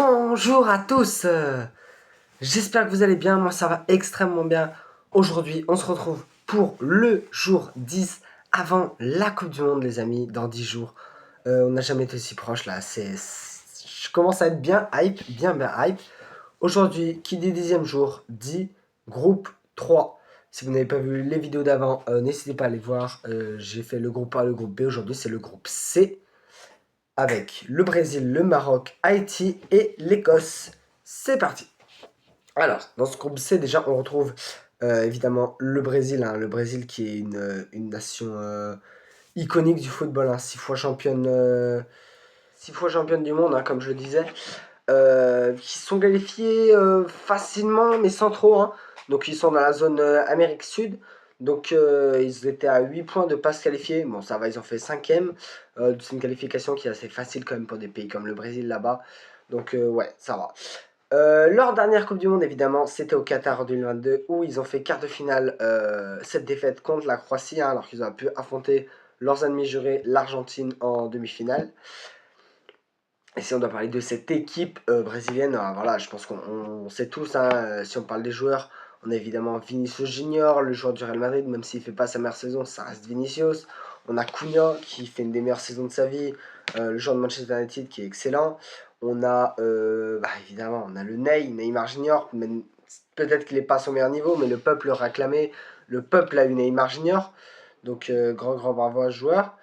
Bonjour à tous, j'espère que vous allez bien, moi ça va extrêmement bien. Aujourd'hui on se retrouve pour le jour 10 avant la Coupe du Monde les amis, dans 10 jours. On n'a jamais été aussi proche là, je commence à être bien hype, bien hype. Aujourd'hui, qui dit 10e jour, dit groupe 3. Si vous n'avez pas vu les vidéos d'avant, n'hésitez pas à les voir. J'ai fait le groupe A, le groupe B, aujourd'hui c'est le groupe C avec le Brésil, le Maroc, Haïti et l'Écosse. C'est parti. Alors, dans ce groupe C, déjà, on retrouve évidemment le Brésil. Le Brésil qui est une nation iconique du football. 6 fois championne du monde, comme je le disais. Qui sont qualifiés facilement, mais sans trop. Donc, ils sont dans la zone Amérique Sud. Donc, ils étaient à 8 points de pas se qualifier. Bon, ça va, ils ont fait 5e. C'est une qualification qui est assez facile quand même pour des pays comme le Brésil là-bas. Donc, ouais, ça va. Leur dernière Coupe du Monde, évidemment, c'était au Qatar en 2022, où ils ont fait quart de finale, cette défaite contre la Croatie, alors qu'ils ont pu affronter leurs ennemis jurés, l'Argentine, en demi-finale. Et si on doit parler de cette équipe brésilienne, voilà, je pense qu'on sait tous, si on parle des joueurs, on a évidemment Vinicius Junior, le joueur du Real Madrid, même s'il ne fait pas sa meilleure saison, ça reste Vinicius. On a Cunha, qui fait une des meilleures saisons de sa vie, le joueur de Manchester United, qui est excellent. On a, évidemment, on a le Neymar Junior, peut-être qu'il n'est pas à son meilleur niveau, mais le peuple le réclamait, le peuple a eu Neymar Junior, donc grand bravo à ce joueur.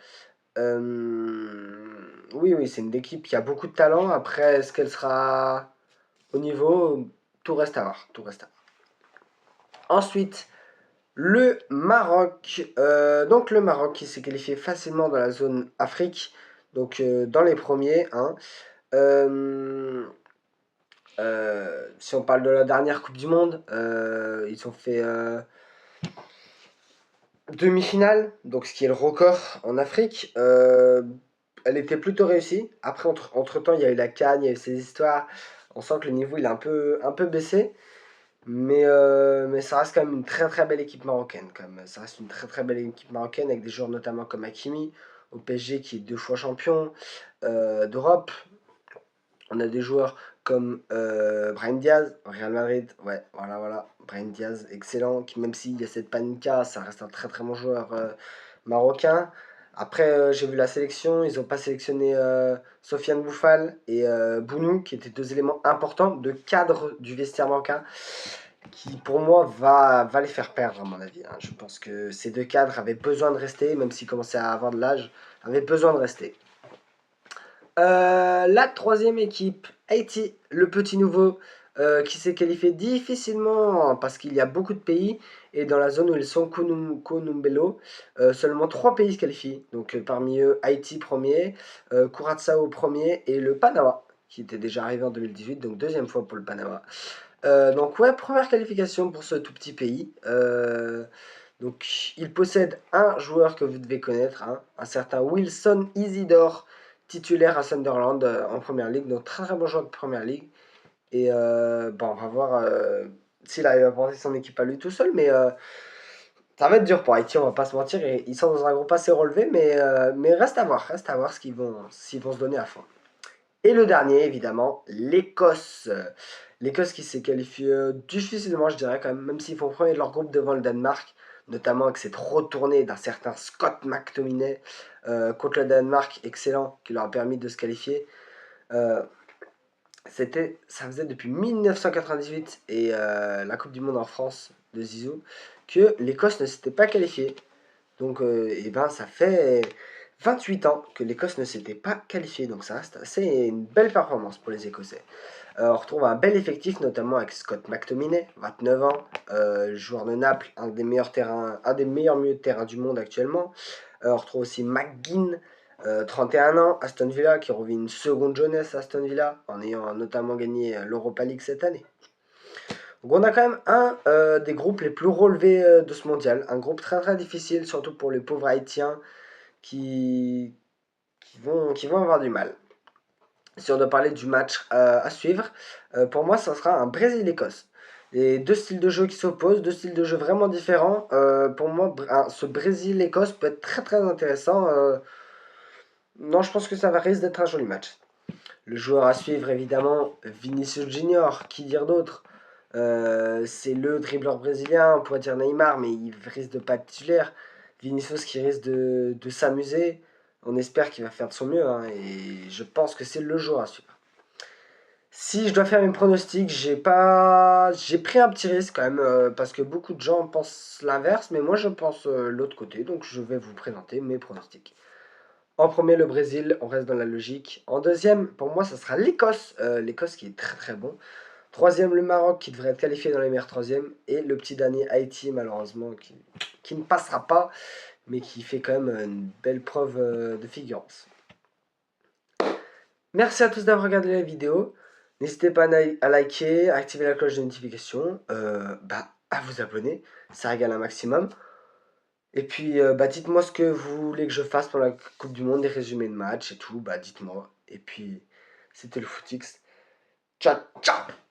Oui, c'est une équipe qui a beaucoup de talent. Après, est-ce qu'elle sera au niveau? Tout reste à voir. Tout reste à voir. Ensuite, le Maroc. Donc, le Maroc qui s'est qualifié facilement dans la zone Afrique. Donc, dans les premiers. Si on parle de la dernière Coupe du Monde, ils ont fait demi-finale, donc ce qui est le record en Afrique. Elle était plutôt réussie. Après, entre-temps, il y a eu la CAN, il y a eu ces histoires. On sent que le niveau il a un peu baissé. Mais ça reste quand même une très très belle équipe marocaine. Ça reste une très très belle équipe marocaine avec des joueurs notamment comme Hakimi au PSG qui est 2 fois champion d'Europe. On a des joueurs comme Brahim Diaz, Real Madrid. Ouais, voilà. Brahim Diaz, excellent. Qui, même s'il y a cette panica, ça reste un très très bon joueur marocain. Après, j'ai vu la sélection. Ils n'ont pas sélectionné Sofiane Bouffal et Bounou, qui étaient 2 éléments importants de cadre du vestiaire marocain, qui pour moi va les faire perdre, à mon avis. Je pense que ces 2 cadres avaient besoin de rester, même s'ils commençaient à avoir de l'âge, avaient besoin de rester. La troisième équipe, Haïti, le petit nouveau, qui s'est qualifié difficilement parce qu'il y a beaucoup de pays et dans la zone où ils sont Konumbelo, seulement 3 pays se qualifient. Donc parmi eux, Haïti premier, Curaçao premier et le Panama qui était déjà arrivé en 2018, donc 2e fois pour le Panama. Donc ouais, première qualification pour ce tout petit pays. Donc il possède un joueur que vous devez connaître, un certain Wilson Isidore, titulaire à Sunderland en Première Ligue, donc très très bon joueur de Première Ligue. Et on va voir s'il arrive à porter son équipe à lui tout seul, mais ça va être dur pour Haïti, on va pas se mentir. Et ils sont dans un groupe assez relevé, mais reste à voir s'ils vont se donner à fond. Et le dernier, évidemment, l'Écosse. L'Écosse qui s'est qualifiée difficilement, je dirais, quand même s'ils font premier de leur groupe devant le Danemark, notamment avec cette retournée d'un certain Scott McTominay contre le Danemark, excellent, qui leur a permis de se qualifier. Euh, Ça faisait depuis 1998 et la Coupe du Monde en France de Zizou que l'Écosse ne s'était pas qualifiée. Donc, ça fait 28 ans que l'Écosse ne s'était pas qualifiée. Donc, ça reste assez une belle performance pour les Écossais. On retrouve un bel effectif, notamment avec Scott McTominay, 29 ans, joueur de Naples, un des meilleurs milieux de terrain du monde actuellement. On retrouve aussi McGinn, 31 ans, Aston Villa, qui revit une seconde jeunesse à Aston Villa, en ayant notamment gagné l'Europa League cette année. Donc on a quand même un des groupes les plus relevés de ce mondial. Un groupe très très difficile, surtout pour les pauvres Haïtiens qui, qui vont avoir du mal. Si on doit parler du match à suivre, pour moi, ça sera un Brésil-Écosse. Les 2 styles de jeu qui s'opposent, 2 styles de jeu vraiment différents. Pour moi, ce Brésil-Écosse peut être très très intéressant. Non, je pense que ça va risque d'être un joli match. Le joueur à suivre, évidemment, Vinicius Junior, qui dire d'autre? C'est le dribbleur brésilien, on pourrait dire Neymar, mais il risque de pas être titulaire. Vinicius qui risque de s'amuser. On espère qu'il va faire de son mieux, hein, et je pense que c'est le joueur à suivre. Si je dois faire mes pronostics, j'ai pris un petit risque quand même, parce que beaucoup de gens pensent l'inverse, mais moi je pense l'autre côté, donc je vais vous présenter mes pronostics. En premier, le Brésil, on reste dans la logique. En deuxième, pour moi, ça sera l'Écosse, l'Écosse qui est très très bon. Troisième, le Maroc qui devrait être qualifié dans les meilleurs troisièmes. Et le petit dernier, Haïti, malheureusement, qui ne passera pas, mais qui fait quand même une belle preuve de figurance. Merci à tous d'avoir regardé la vidéo. N'hésitez pas à liker, à activer la cloche de notification, à vous abonner, ça régale un maximum. Et puis, dites-moi ce que vous voulez que je fasse pour la Coupe du Monde, des résumés de matchs et tout, dites-moi. Et puis, c'était le Footix. Ciao, ciao!